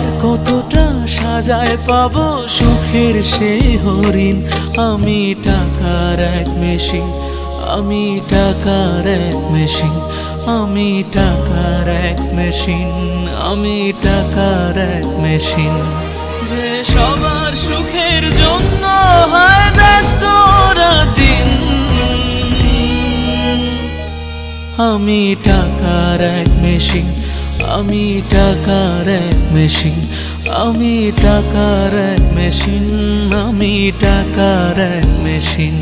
আর কতটা সাজায় পাবো সুখের সেই হরিণ। আমি টাকার এক মেশিন, আমি টাকার এক মেশিন, আমি টাকার এক মেশিন, আমি টাকার এক মেশিন। যে সবার সুখের জন্য হয় ব্যস্ত দিন। আমি টাকার এক মেশিন, আমি টাকার এক মেশিন, আমি টাকার এক মেশিন, আমি টাকার এক মেশিন।